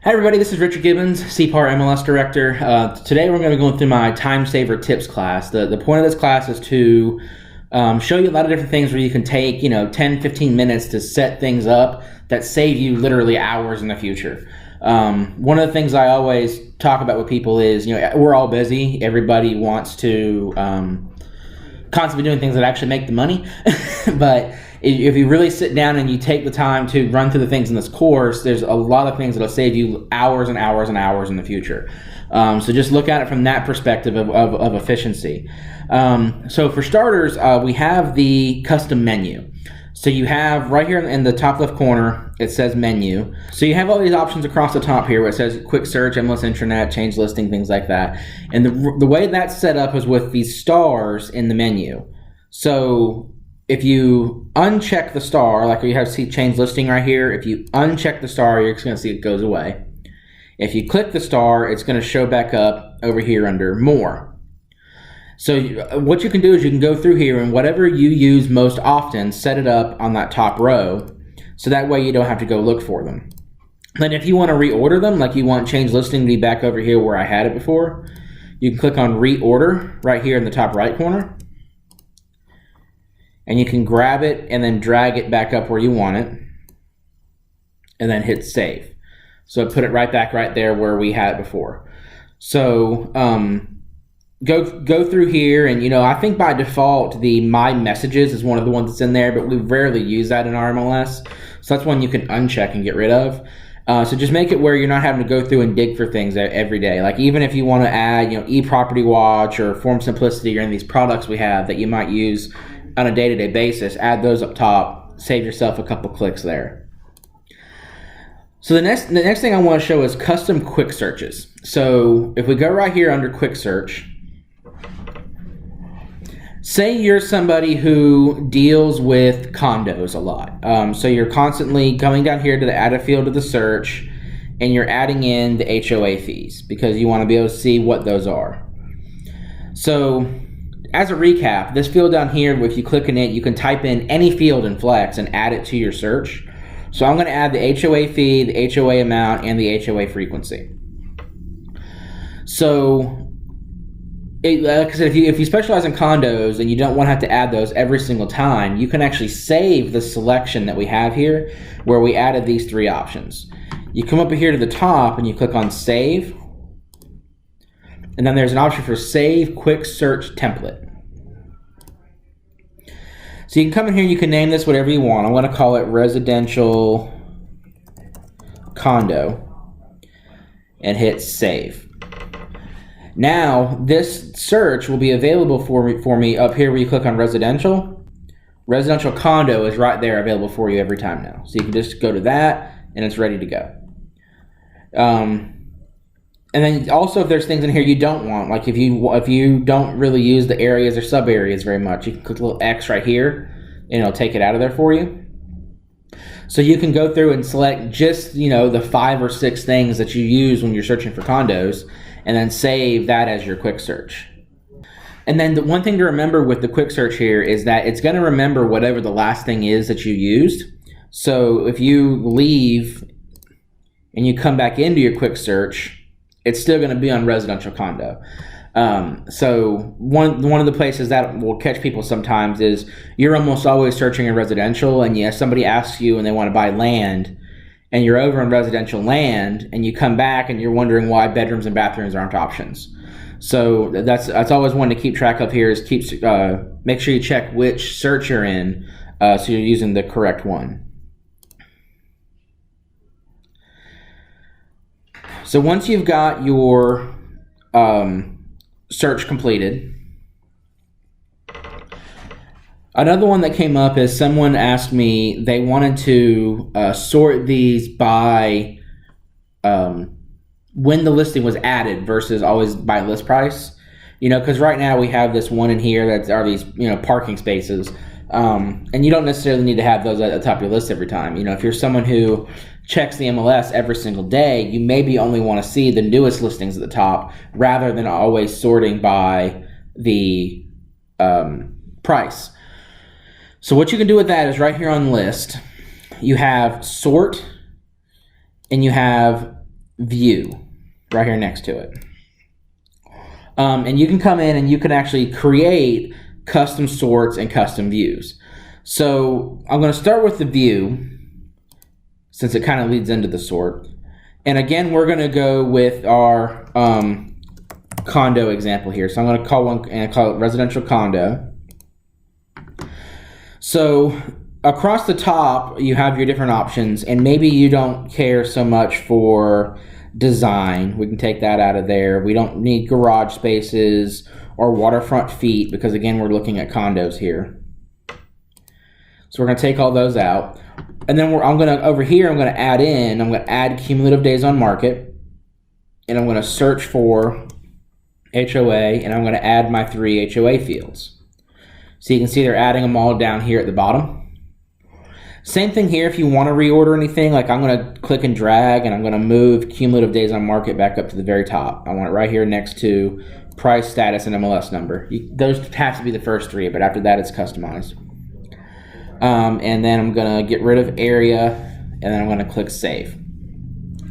Hi everybody, this is Richard Gibbons, CPAR MLS Director. Today we're going to be going through my Time Saver Tips class. The point of this class is to show you a lot of different things where you can take 10-15 minutes to set things up that save you literally hours in the future. One of the things I always talk about with people is, we're all busy. Everybody wants to constantly doing things that actually make the money. But if you really sit down and you take the time to run through the things in this course, there's a lot of things that'll save you hours and hours and hours in the future. So just look at it from that perspective of efficiency. So for starters, we have the custom menu. So you have right here in the top left corner, it says menu. So you have all these options across the top here where it says quick search, MLS Intranet, change listing, things like that. And the way that's set up is with these stars in the menu. So if you uncheck the star, like you have see change listing right here, if you uncheck the star, you're just going to see it goes away. If you click the star, it's going to show back up over here under more. So what you can do is you can go through here and whatever you use most often, set it up on that top row. So that way you don't have to go look for them. Then if you want to reorder them, like you want change listing to be back over here where I had it before, you can click on reorder right here in the top right corner. And you can grab it and then drag it back up where you want it. And then hit save. So put it right back right there where we had it before. So go through here, and I think by default the My Messages is one of the ones that's in there, but we rarely use that in our MLS. So that's one you can uncheck and get rid of. So just make it where you're not having to go through and dig for things every day. Like even if you want to add, eProperty Watch or Form Simplicity or any of these products we have that you might use on a day-to-day basis, add those up top, save yourself a couple clicks there. So the next thing I want to show is custom quick searches. So if we go right here under quick search, say you're somebody who deals with condos a lot. So you're constantly coming down here to the add a field to the search, and you're adding in the HOA fees because you want to be able to see what those are. So as a recap, this field down here, if you click on it, you can type in any field in Flex and add it to your search. So I'm going to add the HOA fee, the HOA amount, and the HOA frequency. So like I said, if you specialize in condos and you don't want to have to add those every single time, you can actually save the selection that we have here where we added these three options. You come up here to the top and you click on Save. And then there's an option for Save Quick Search Template. So you can come in here and you can name this whatever you want. I want to call it Residential Condo and hit Save. Now this search will be available for me up here where you click on Residential. Residential Condo is right there available for you every time now. So you can just go to that and it's ready to go. And then also if there's things in here you don't want, like if you don't really use the areas or sub areas very much, you can click a little X right here and it'll take it out of there for you. So you can go through and select just, the 5 or 6 things that you use when you're searching for condos and then save that as your quick search. And then the one thing to remember with the quick search here is that it's going to remember whatever the last thing is that you used. So if you leave and you come back into your quick search, it's still going to be on residential condo. So one of the places that will catch people sometimes is you're almost always searching in residential, and somebody asks you and they want to buy land, and you're over in residential land, and you come back and you're wondering why bedrooms and bathrooms aren't options. So that's always one to keep track of here is make sure you check which search you're in so you're using the correct one. So once you've got your search completed, another one that came up is someone asked me they wanted to sort these by when the listing was added versus always by list price. Because right now we have this one in here that are these parking spaces, and you don't necessarily need to have those at the top of your list every time. If you're someone who checks the MLS every single day, you maybe only want to see the newest listings at the top rather than always sorting by the price. So what you can do with that is right here on list, you have sort and you have view right here next to it. And you can come in and you can actually create custom sorts and custom views. So I'm going to start with the view, since it kind of leads into the sort. And again, we're going to go with our condo example here. So I'm going to call it residential condo. So across the top, you have your different options, and maybe you don't care so much for design. We can take that out of there. We don't need garage spaces or waterfront feet because, again, we're looking at condos here. So we're going to take all those out. And then I'm going to add cumulative days on market, and I'm going to search for HOA, and I'm going to add my 3 HOA fields. So you can see they're adding them all down here at the bottom. Same thing here if you want to reorder anything, like I'm going to click and drag, and I'm going to move cumulative days on market back up to the very top. I want it right here next to price, status, and MLS number. Those have to be the first 3, but after that it's customized. And then I'm going to get rid of area, and then I'm going to click save.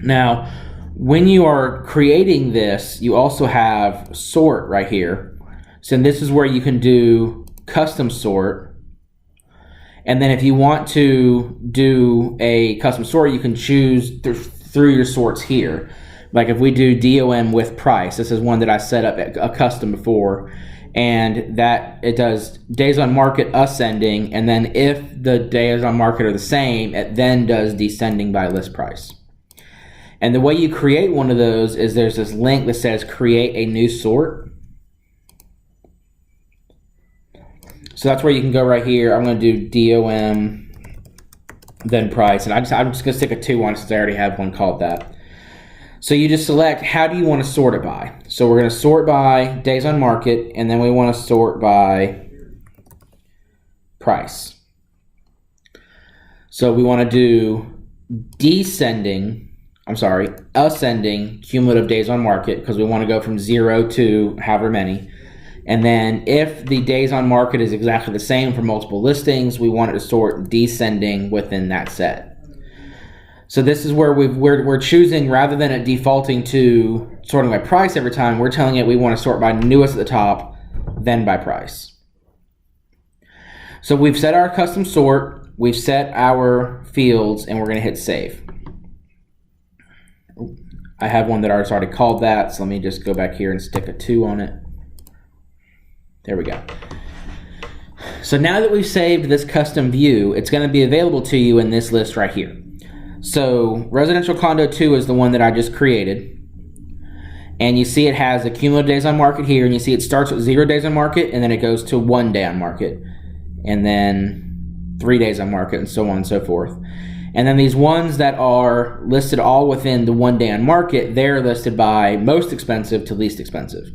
Now, when you are creating this, you also have sort right here. So this is where you can do custom sort. And then if you want to do a custom sort, you can choose through your sorts here. Like if we do DOM with price, this is one that I set up a custom before, and that it does days on market ascending, and then if the days on market are the same, it then does descending by list price. And the way you create one of those is there's this link that says create a new sort. So that's where you can go right here. I'm going to do DOM, then price. And I'm just going to stick a 2 on it since I already have one called that. So you just select how do you want to sort it by. So we're going to sort by days on market, and then we want to sort by price. So we want to do ascending cumulative days on market, because we want to go from 0 to however many. And then if the days on market is exactly the same for multiple listings, we want it to sort descending within that set. So this is where we're choosing, rather than it defaulting to sorting by price every time, we're telling it we want to sort by newest at the top, then by price. So we've set our custom sort, we've set our fields, and we're going to hit save. I have one that I already called that, so let me just go back here and stick a 2 on it. There we go. So now that we've saved this custom view, it's going to be available to you in this list right here. So residential condo 2 is the one that I just created. And you see it has a cumulative days on market here, and you see it starts with 0 days on market, and then it goes to 1 day on market, and then 3 days on market, and so on and so forth. And then these ones that are listed all within the 1 day on market, they're listed by most expensive to least expensive.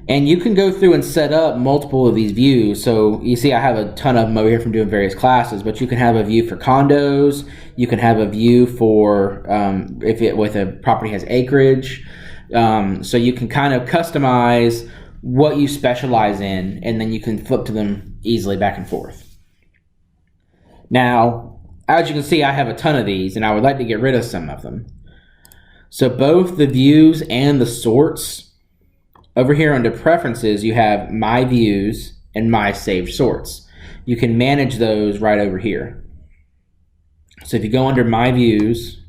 And you can go through and set up multiple of these views. So you see I have a ton of them over here from doing various classes, but you can have a view for condos. You can have a view for with a property has acreage. So you can kind of customize what you specialize in, and then you can flip to them easily back and forth. Now, as you can see, I have a ton of these, and I would like to get rid of some of them. So both the views and the sorts, over here under preferences, you have my views and my saved sorts. You can manage those right over here. So if you go under my views,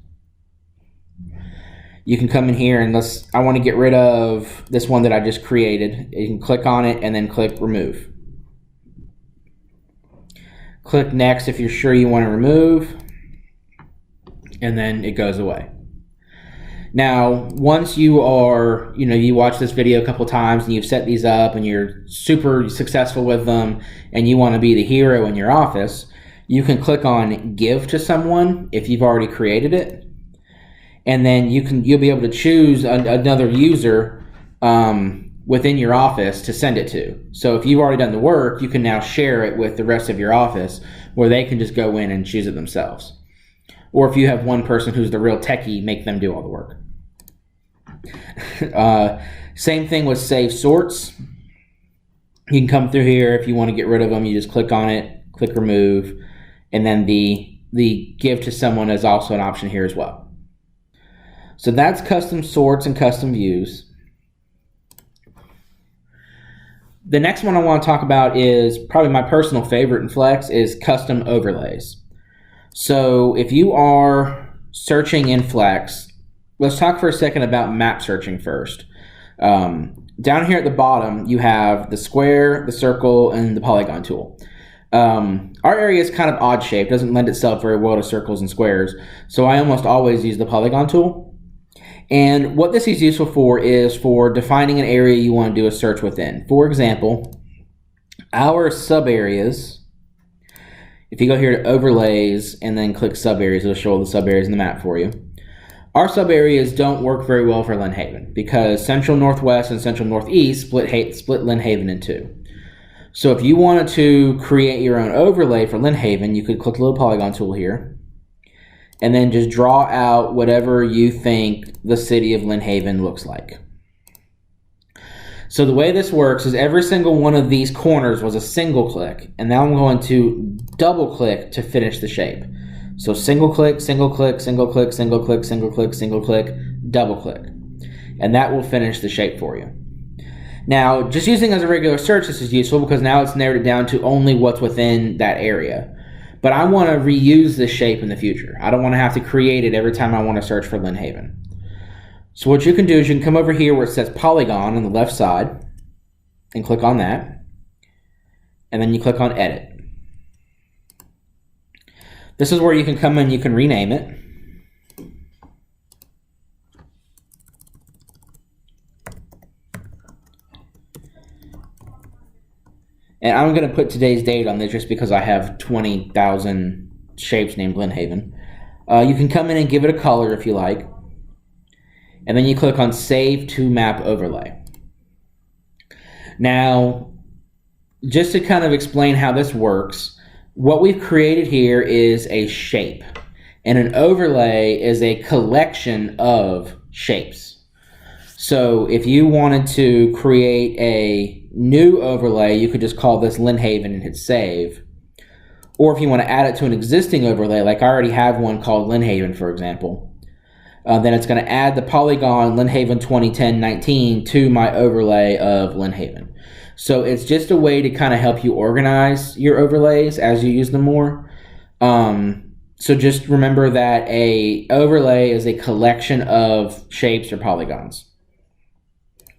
you can come in here and I want to get rid of this one that I just created. You can click on it and then click remove. Click next if you're sure you want to remove, and then it goes away. Now, once you are, you watch this video a couple times and you've set these up and you're super successful with them and you want to be the hero in your office, you can click on give to someone if you've already created it. And then you'll be able to choose another user within your office to send it to. So if you've already done the work, you can now share it with the rest of your office where they can just go in and choose it themselves. Or if you have one person who's the real techie, make them do all the work. Same thing with save sorts. You can come through here. If you want to get rid of them, you just click on it, click remove, and then the give to someone is also an option here as well. So that's custom sorts and custom views. The next one I want to talk about is probably my personal favorite in Flex is custom overlays. So if you are searching in Flex, let's talk for a second about map searching first. Down here at the bottom, you have the square, the circle, and the polygon tool. Our area is kind of odd shaped, doesn't lend itself very well to circles and squares, so I almost always use the polygon tool. And what this is useful for is for defining an area you want to do a search within. For example, our sub areas, if you go here to overlays and then click sub areas, it'll show all the sub areas in the map for you. Our sub areas don't work very well for Lynn Haven because Central Northwest and Central Northeast split Lynn Haven in two. So if you wanted to create your own overlay for Lynn Haven, you could click the little polygon tool here and then just draw out whatever you think the city of Lynn Haven looks like. So the way this works is every single one of these corners was a single click, and now I'm going to double click to finish the shape. So single click, single click, single click, single click, single click, single click, double click. And that will finish the shape for you. Now, just using as a regular search, this is useful because now it's narrowed it down to only what's within that area. But I want to reuse this shape in the future. I don't want to have to create it every time I want to search for Lynn Haven. So what you can do is you can come over here where it says polygon on the left side and click on that. And then you click on edit. This is where you can come in and you can rename it. And I'm going to put today's date on this just because I have 20,000 shapes named Lynn Haven. You can come in and give it a color if you like. And then you click on Save to Map Overlay. Now, just to kind of explain how this works, what we've created here is a shape. And an overlay is a collection of shapes. So if you wanted to create a new overlay, you could just call this Lynn Haven and hit save. Or if you want to add it to an existing overlay, like I already have one called Lynn Haven, for example, then it's going to add the polygon Lynn Haven 2010-19 to my overlay of Lynn Haven. So it's just a way to kind of help you organize your overlays as you use them more. So just remember that a overlay is a collection of shapes or polygons.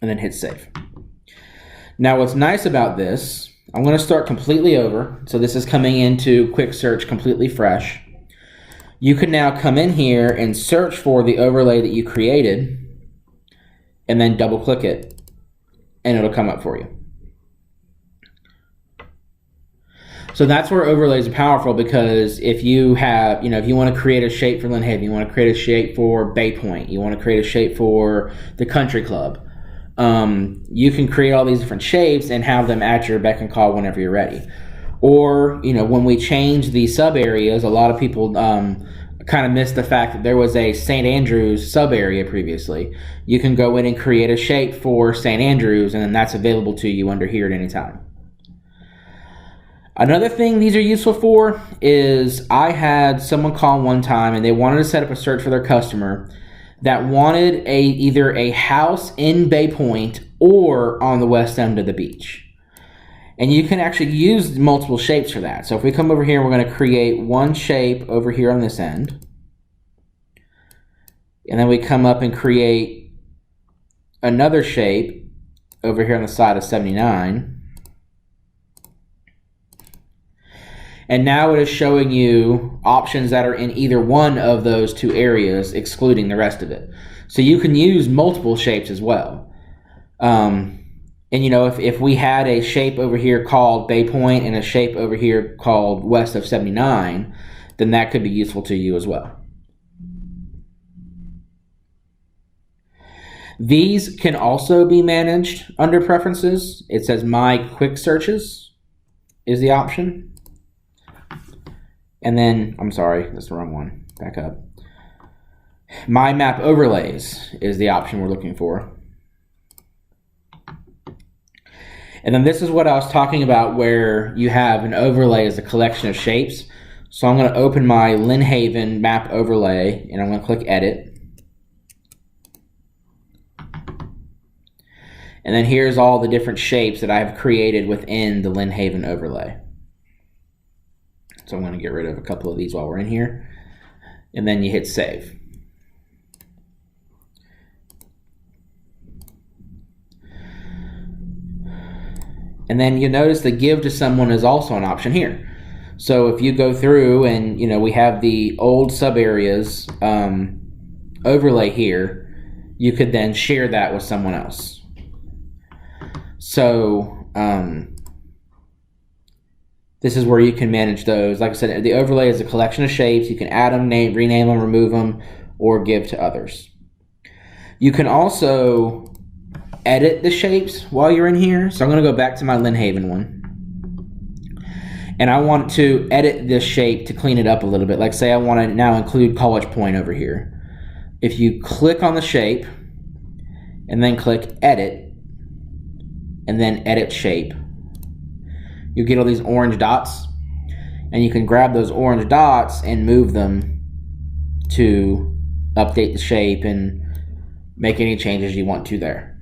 And then hit save. Now what's nice about this, I'm going to start completely over. So this is coming into quick search completely fresh. You can now come in here and search for the overlay that you created and then double click it and it'll come up for you. So that's where overlays are powerful, because if you have, if you want to create a shape for Lynn Haven, you want to create a shape for Bay Point, you want to create a shape for the country club, you can create all these different shapes and have them at your beck and call whenever you're ready. Or, when we change the sub areas, a lot of people kind of missed the fact that there was a St. Andrews sub area previously. You can go in and create a shape for St. Andrews, and then that's available to you under here at any time. Another thing these are useful for is I had someone call one time and they wanted to set up a search for their customer that wanted either a house in Bay Point or on the west end of the beach. And you can actually use multiple shapes for that. So if we come over here, we're going to create one shape over here on this end. And then we come up and create another shape over here on the side of 79. And now it is showing you options that are in either one of those two areas, excluding the rest of it. So you can use multiple shapes as well. And if we had a shape over here called Bay Point and a shape over here called west of 79, then that could be useful to you as well. These can also be managed under preferences. It says My Quick Searches is the option. And then, I'm sorry, that's the wrong one. Back up. My Map Overlays is the option we're looking for. And then this is what I was talking about, where you have an overlay as a collection of shapes. So I'm going to open my Lynn Haven map overlay, and I'm going to click Edit. And then here's all the different shapes that I have created within the Lynn Haven overlay. So I'm going to get rid of a couple of these while we're in here. And then you hit save. And then you notice the give to someone is also an option here. So if you go through and, we have the old sub areas overlay here, you could then share that with someone else. So this is where you can manage those. Like I said, the overlay is a collection of shapes. You can add them, rename them, remove them, or give to others. You can also edit the shapes while you're in here. So I'm going to go back to my Lynn Haven one. And I want to edit this shape to clean it up a little bit. Like say I want to now include College Point over here. If you click on the shape and then click edit and then edit shape, you get all these orange dots, and you can grab those orange dots and move them to update the shape and make any changes you want to there.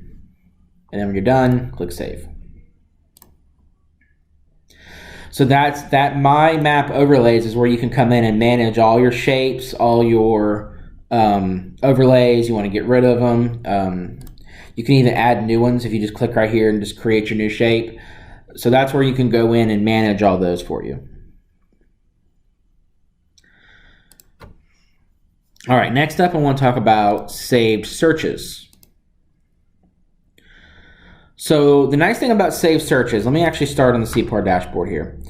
And then when you're done, click save. So that My Map Overlays is where you can come in and manage all your shapes, all your overlays. You want to get rid of them. You can even add new ones if you just click right here and just create your new shape. So that's where you can go in and manage all those for you. All right, next up I want to talk about saved searches. So the nice thing about saved searches, let me actually start on the CPAR dashboard here.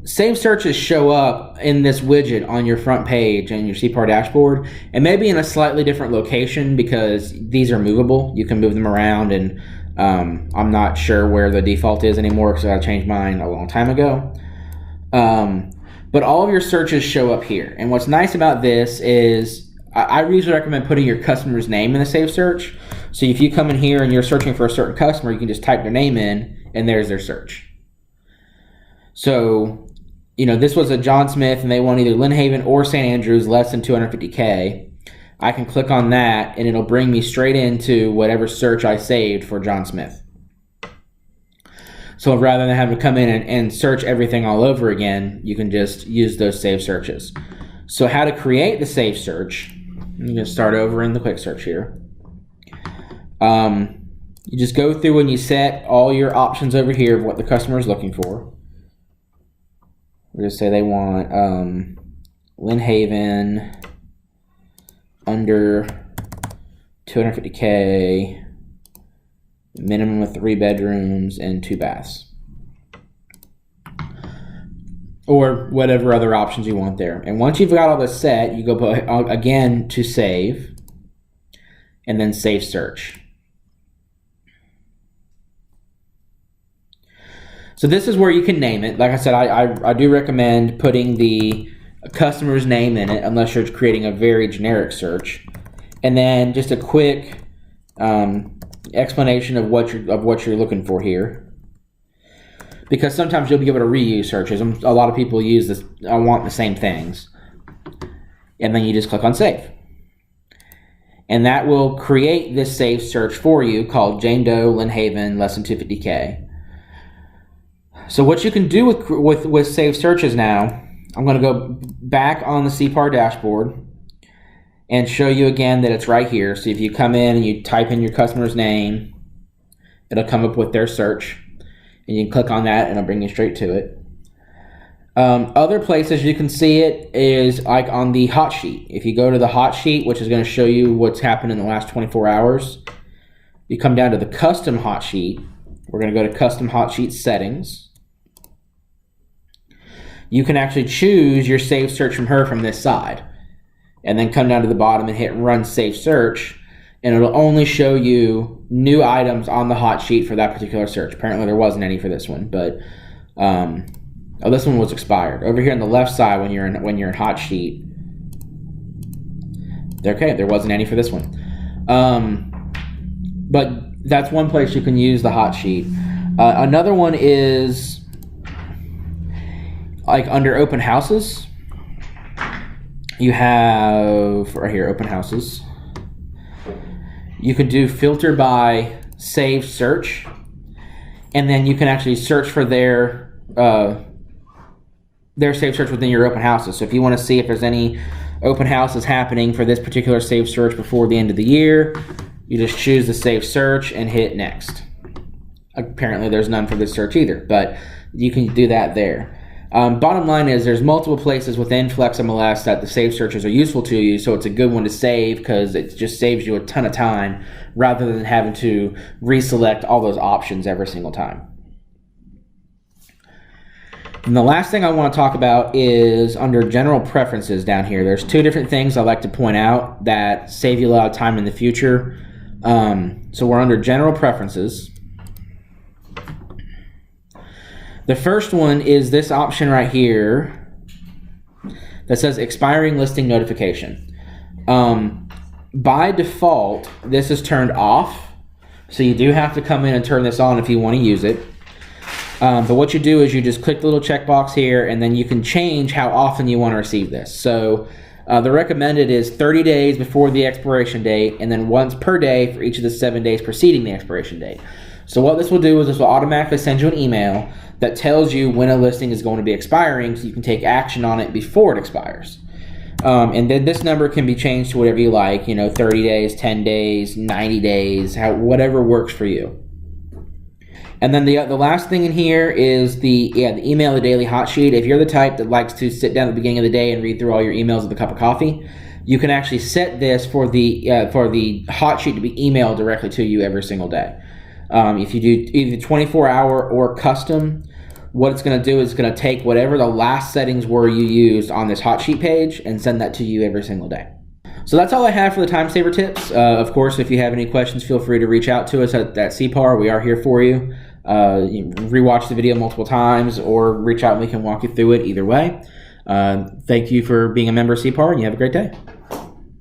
Saved searches show up in this widget on your front page and your CPAR dashboard, and maybe in a slightly different location because these are movable. You can move them around, and I'm not sure where the default is anymore because I changed mine a long time ago. But all of your searches show up here. And what's nice about this is I usually recommend putting your customer's name in the saved search. So if you come in here and you're searching for a certain customer, you can just type their name in and there's their search. So, this was a John Smith and they want either Lynn Haven or St. Andrews less than 250K. I can click on that and it'll bring me straight into whatever search I saved for John Smith. So rather than having to come in and search everything all over again, you can just use those saved searches. So how to create the saved search, I'm going to start over in the quick search here. You just go through and you set all your options over here of what the customer is looking for. We'll just say they want Lynn Haven under 250K, minimum of 3 bedrooms and 2 baths. Or whatever other options you want there. And once you've got all this set, you go again to save and then save search. So this is where you can name it. Like I said, I do recommend putting the customer's name in it unless you're creating a very generic search. And then just a quick explanation of what you're looking for here. Because sometimes you'll be able to reuse searches. A lot of people use this, I want the same things. And then you just click on save. And that will create this saved search for you called Jane Doe, Lynn Haven, less than 250K. So what you can do with saved searches now, I'm going to go back on the CPAR dashboard and show you again that it's right here. So if you come in and you type in your customer's name, it'll come up with their search. And you can click on that and it'll bring you straight to it. Other places you can see it is like on the hot sheet. If you go to the hot sheet, which is going to show you what's happened in the last 24 hours, you come down to the custom hot sheet. We're going to go to custom hot sheet settings. You can actually choose your saved search from her from this side. And then come down to the bottom and hit run save search. And it'll only show you new items on the hot sheet for that particular search. Apparently there wasn't any for this one, but this one was expired. Over here on the left side, when you're in hot sheet, okay, there wasn't any for this one. But that's one place you can use the hot sheet. Another one is like under open houses. You have right here open houses. You could do filter by save search, and then you can actually search for their save search within your open houses. So if you want to see if there's any open houses happening for this particular save search before the end of the year, you just choose the save search and hit next. Apparently there's none for this search either, but you can do that there. Bottom line is there's multiple places within Flex MLS that the save searches are useful to you, so it's a good one to save because it just saves you a ton of time rather than having to reselect all those options every single time. And the last thing I want to talk about is under general preferences down here. There's two different things I like to point out that save you a lot of time in the future. So we're under general preferences. The first one is this option right here that says expiring listing notification. By default, this is turned off, so you do have to come in and turn this on if you want to use it. But what you do is you just click the little checkbox here, and then you can change how often you want to receive this. So the recommended is 30 days before the expiration date, and then once per day for each of the 7 days preceding the expiration date. So what this will do is this will automatically send you an email that tells you when a listing is going to be expiring, so you can take action on it before it expires. And then this number can be changed to whatever you like, 30 days, 10 days, 90 days, whatever works for you. And then the last thing in here is the email the daily hot sheet. If you're the type that likes to sit down at the beginning of the day and read through all your emails with a cup of coffee, you can actually set this for the hot sheet to be emailed directly to you every single day. If you do either 24-hour or custom, what it's going to do is it's going to take whatever the last settings were you used on this hot sheet page and send that to you every single day. So that's all I have for the time saver tips. Of course, if you have any questions, feel free to reach out to us at CPAR. We are here for you. You can rewatch the video multiple times or reach out and we can walk you through it either way. Thank you for being a member of CPAR, and you have a great day.